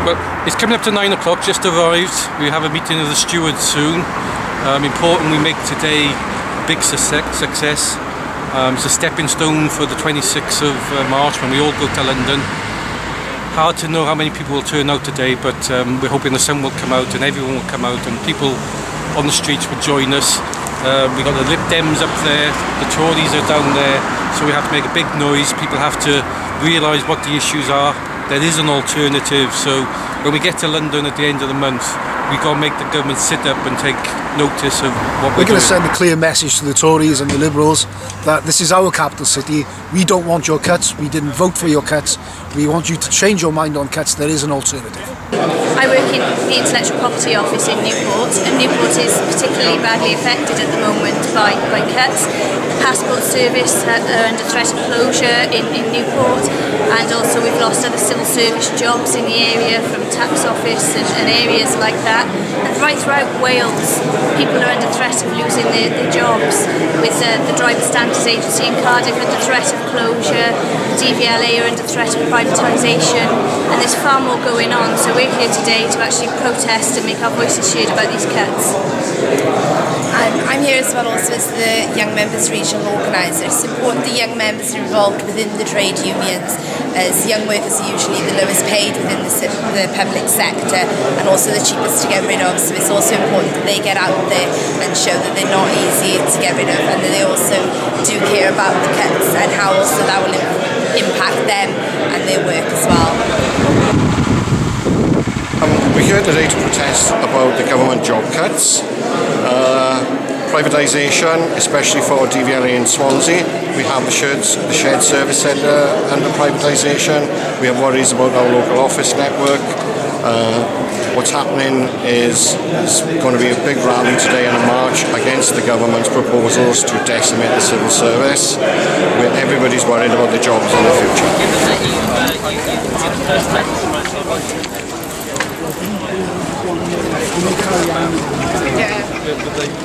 Well, it's coming up to 9 o'clock, just arrived. We have a meeting of the stewards soon. Important we make today a big success. It's a stepping stone for the 26th of March when we all go to London. Hard to know how many people will turn out today, but we're hoping the sun will come out and everyone will come out and people on the streets will join us. We've got the Lib Dems up there, the Tories are down there, so we have to make a big noise. People have to realise what the issues are. There is an alternative, so when we get to London at the end of the month, we've got to make the government sit up and take notice of what we're going doing. to send a clear message to the Tories and the Liberals that this is our capital city. We don't want your cuts. We didn't vote for your cuts. We want you to change your mind on cuts. There is an alternative. I work in the Intellectual Property Office in Newport, and Newport is particularly badly affected at the moment by cuts. Passport service are under threat of closure in Newport, and also we've lost other civil service jobs in the area from tax office and areas like that. And right throughout Wales, people are under threat of losing their jobs, with the Driver Standards Agency in Cardiff under threat of closure, DVLA are under threat of privatisation, and there's far more going on. So we're here today to actually protest and make our voices heard about these cuts. I'm here as well also as the Young Members Regional Organiser. It's important the young members are involved within the trade unions, as young workers are usually the lowest paid within the public sector and also the cheapest to get rid of, so it's also important that they get out there and show that they're not easy to get rid of, and that they also do care about the cuts and how also that will impact them and their work as well. We're here today to protest about the government job cuts. Privatisation, especially for DVLA in Swansea. We have the shared service centre under privatisation. We have worries about our local office network. What's happening is going to be a big rally today in March against the government's proposals to decimate the civil service, where everybody's worried about the jobs in the future.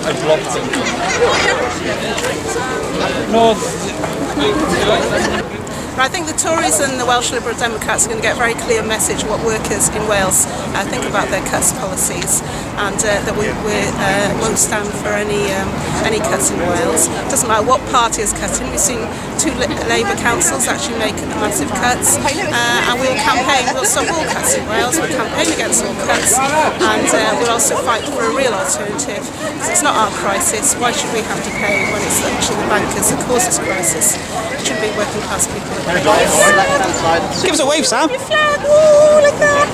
I blocked them. No. I think the Tories and the Welsh Liberal Democrats are going to get a very clear message what workers in Wales think about their cuts policies, and that we won't stand for any cuts in Wales. It doesn't matter what party is cutting. We've seen 2 Labour councils actually make massive cuts, and we'll campaign. We'll stop all cuts in Wales. We'll campaign against all cuts, and we'll also fight for a real alternative. It's not our crisis. Why should we have to pay when it's actually the bankers that cause this crisis? It should be working class people. Give us a wave, Sam. Your flag, woo, like that.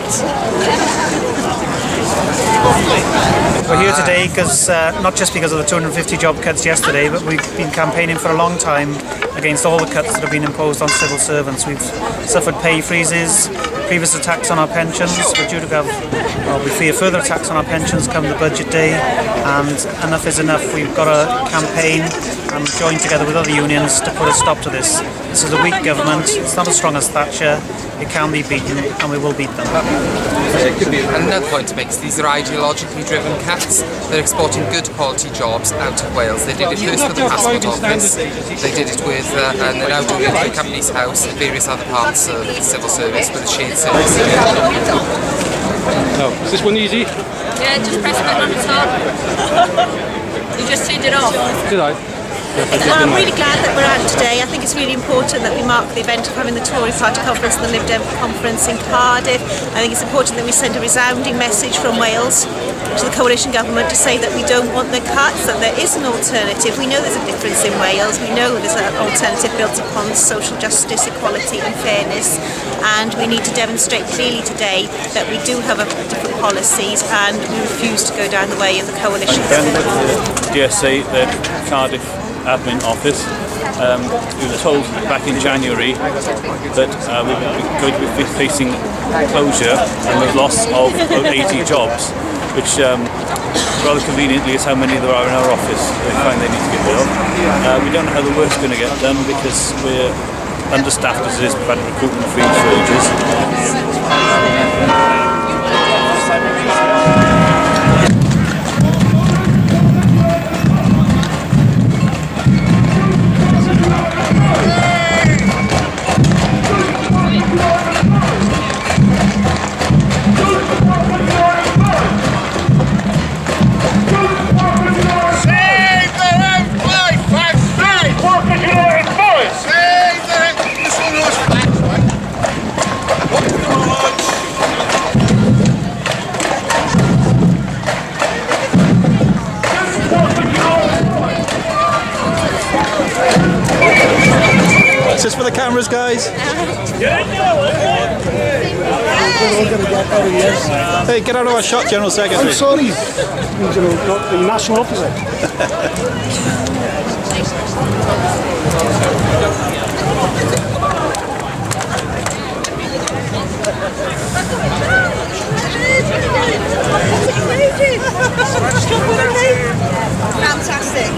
We're here today because not just because of the 250 job cuts yesterday, but we've been campaigning for a long time against all the cuts that have been imposed on civil servants. We've suffered pay freezes, previous attacks on our pensions. We're due to have, we fear further attacks on our pensions come the budget day, and enough is enough. We've got a campaign and join together with other unions to put a stop to this. This is a weak government. It's not as strong as Thatcher. It can be beaten, and we will beat them. Another point to make is these are ideologically driven cuts. They're exporting good quality jobs out of Wales. They did it first with the Passport Office. They did it with, and they're now doing it with the Companies House and various other parts of the civil service with the shared service. No, is this one easy? Yeah, just press the button on the top. You just turned it off. Did I? I'm really glad that we're out today. I think it's really important that we mark the event of having the Tory Party Conference and the Lib Dem Conference in Cardiff. I think it's important that we send a resounding message from Wales to the coalition government to say that we don't want the cuts, that there is an alternative. We know there's a difference in Wales. We know there's an alternative built upon social justice, equality and fairness, and we need to demonstrate clearly today that we do have different policies and we refuse to go down the way of the coalition government. DSA, the Cardiff admin office. We were told back in January that we were going to be facing closure and the loss of about 80 jobs, which rather conveniently is how many there are in our office. They find they need to get rid of. We don't know how the work's going to get done because we're understaffed as it is. We've had recruitment freeze for ages. just for the cameras, guys. Hey, get out of our shot, General Secretary. I'm sorry, the national officer. Fantastic.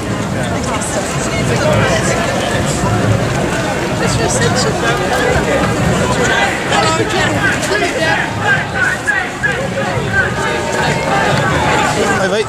Hi, mate.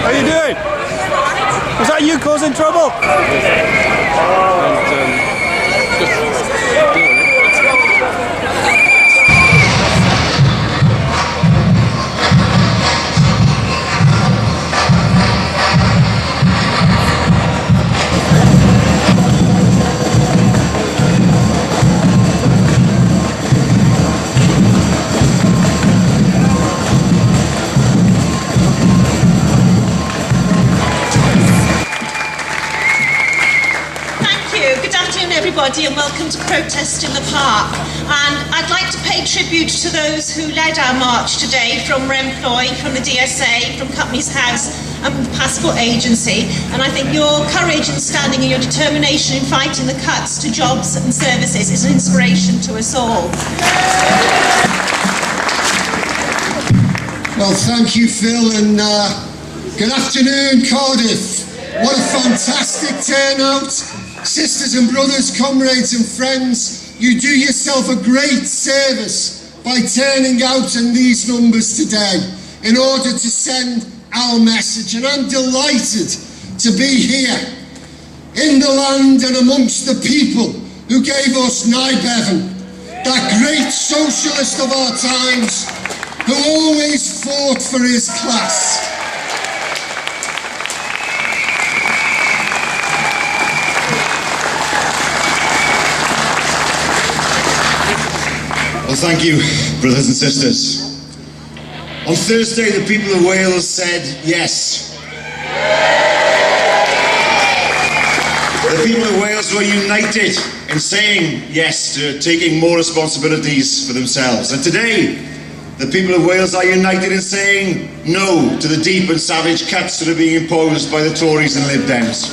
How you doing? Was that you causing trouble? Everybody, and welcome to Protest in the Park. And I'd like to pay tribute to those who led our march today, from Remploy, from the DSA, from Companies House and from the Passport Agency. And I think your courage in standing and your determination in fighting the cuts to jobs and services is an inspiration to us all. Well, thank you, Phil, and good afternoon, Cardiff. What a fantastic turnout. Sisters and brothers, comrades and friends, you do yourself a great service by turning out in these numbers today in order to send our message. And I'm delighted to be here in the land and amongst the people who gave us Nijbevan, that great socialist of our times who always fought for his class. Well, thank you, brothers and sisters. On Thursday, the people of Wales said yes. The people of Wales were united in saying yes to taking more responsibilities for themselves. And today, the people of Wales are united in saying no to the deep and savage cuts that are being imposed by the Tories and Lib Dems.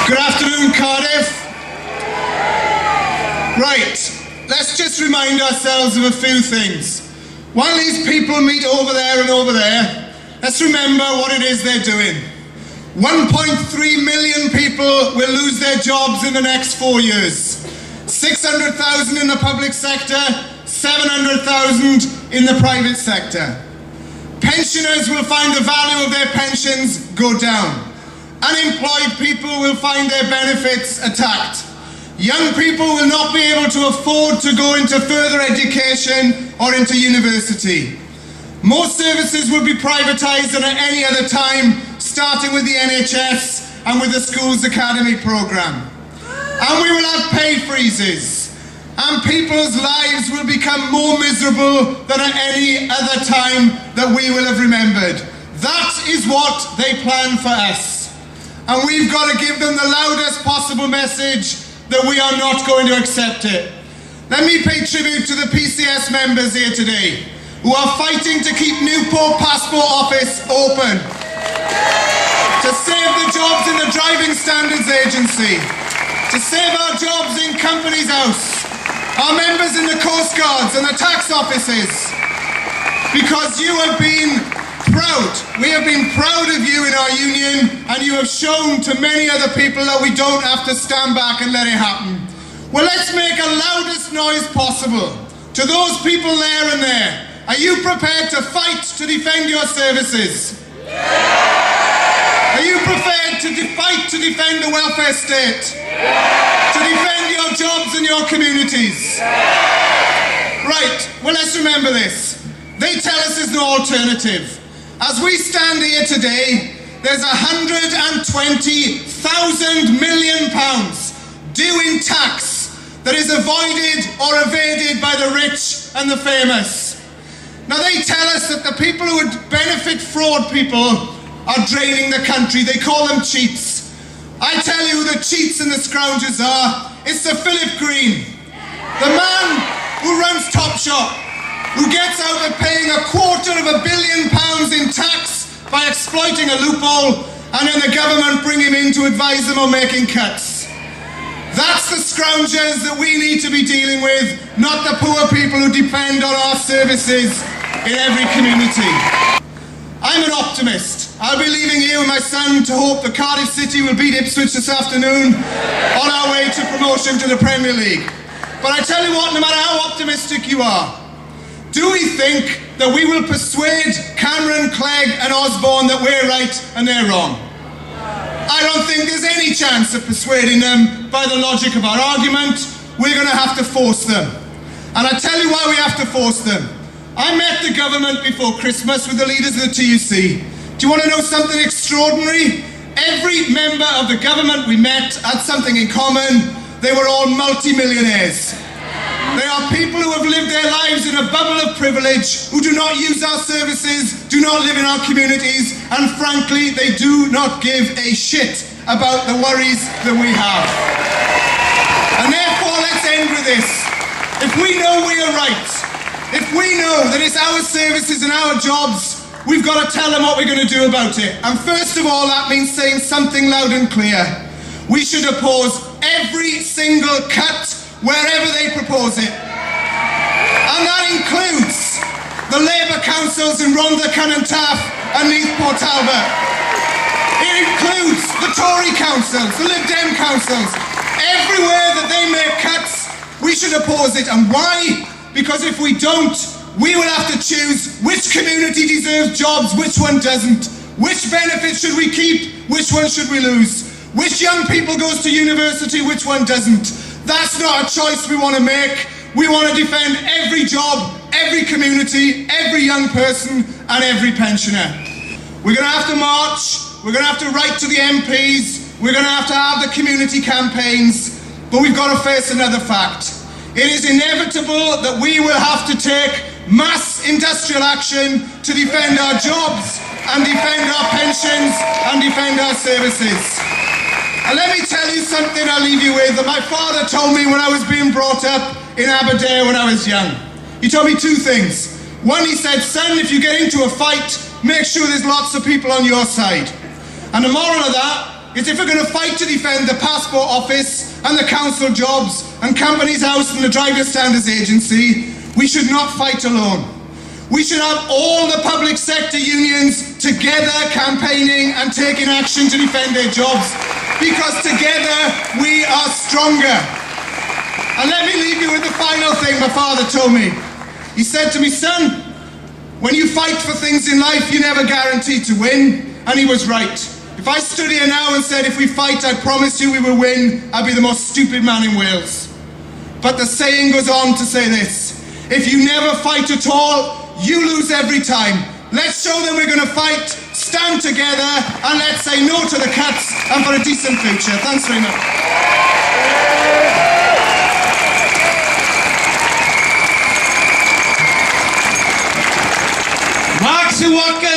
Good afternoon, Cardiff. Right, let's just remind ourselves of a few things. While these people meet over there and over there, let's remember what it is they're doing. 1.3 million people will lose their jobs in the next 4 years. 600,000 in the public sector, 700,000 in the private sector. Pensioners will find the value of their pensions go down. Unemployed people will find their benefits attacked. Young people will not be able to afford to go into further education or into university. More services will be privatised than at any other time, starting with the NHS and with the schools academy programme. And we will have pay freezes. And people's lives will become more miserable than at any other time that we will have remembered. That is what they plan for us. And we've got to give them the loudest possible message that we are not going to accept it. Let me pay tribute to the PCS members here today, who are fighting to keep Newport Passport Office open, to save the jobs in the Driving Standards Agency, to save our jobs in Companies House, our members in the Coast Guards and the tax offices, because you have been proud. We have been proud of you in our union, and you have shown to many other people that we don't have to stand back and let it happen. Well, let's make a loudest noise possible to those people there and there. Are you prepared to fight to defend your services? Are you prepared prepared to fight to defend the welfare state, to defend your jobs and your communities. Right, well, let's remember this. They tell us there's no alternative. As we stand here today, there's £120,000 million due in tax that is avoided or evaded by the rich and the famous. Now, they tell us that the people who would benefit fraud people are draining the country. They call them cheats. I tell you who the cheats and the scroungers are. It's the Philip Green, the man who runs Topshop, who gets out of paying £250 million in tax by exploiting a loophole, and then the government bring him in to advise them on making cuts. That's the scroungers that we need to be dealing with, not the poor people who depend on our services in every community. I'm an optimist. I'll be leaving here with my son to hope that Cardiff City will beat Ipswich this afternoon on our way to promotion to the Premier League. But I tell you what, no matter how optimistic you are, do we think that we will persuade Cameron, Clegg and Osborne that we're right and they're wrong? I don't think there's any chance of persuading them by the logic of our argument. We're going to have to force them. And I tell you why we have to force them. I met the government before Christmas with the leaders of the TUC. Do you want to know something extraordinary? Every member of the government we met had something in common. They were all multi-millionaires. They are people who have lived their lives in a bubble of privilege, who do not use our services, do not live in our communities, and frankly, they do not give a shit about the worries that we have. And therefore, let's end with this. If we know we are right, if we know that it's our services and our jobs, we've got to tell them what we're going to do about it. And first of all, that means saying something loud and clear. We should oppose every single cut wherever they propose it. And that includes the Labour councils in Rhondda, Cynon-Taf and Neath Port Talbot. It includes the Tory councils, the Lib Dem councils. Everywhere that they make cuts, we should oppose it. And why? Because if we don't, we will have to choose which community deserves jobs, which one doesn't. Which benefits should we keep, which one should we lose? Which young people goes to university, which one doesn't? That's not a choice we want to make. We want to defend every job, every community, every young person and every pensioner. We're going to have to march, we're going to have to write to the MPs, we're going to have the community campaigns, but we've got to face another fact. It is inevitable that we will have to take mass industrial action to defend our jobs and defend our pensions and defend our services. And let me tell you something I'll leave you with that my father told me when I was being brought up in Aberdare when I was young. He told me two things. One, he said, son, if you get into a fight, make sure there's lots of people on your side. And the moral of that is if we're going to fight to defend the Passport Office and the council jobs and Companies House and the Driver Standards Agency, we should not fight alone. We should have all the public sector unions together campaigning and taking action to defend their jobs, because together we are stronger. And let me leave you with the final thing my father told me. He said to me, son, when you fight for things in life, you're never guaranteed to win. And he was right. If I stood here now and said, if we fight, I promise you we will win, I'd be the most stupid man in Wales. But the saying goes on to say this: if you never fight at all, you lose every time. Let's show them we're going to fight, stand together, and let's say no to the cuts and for a decent future. Thanks very much. Serwotka,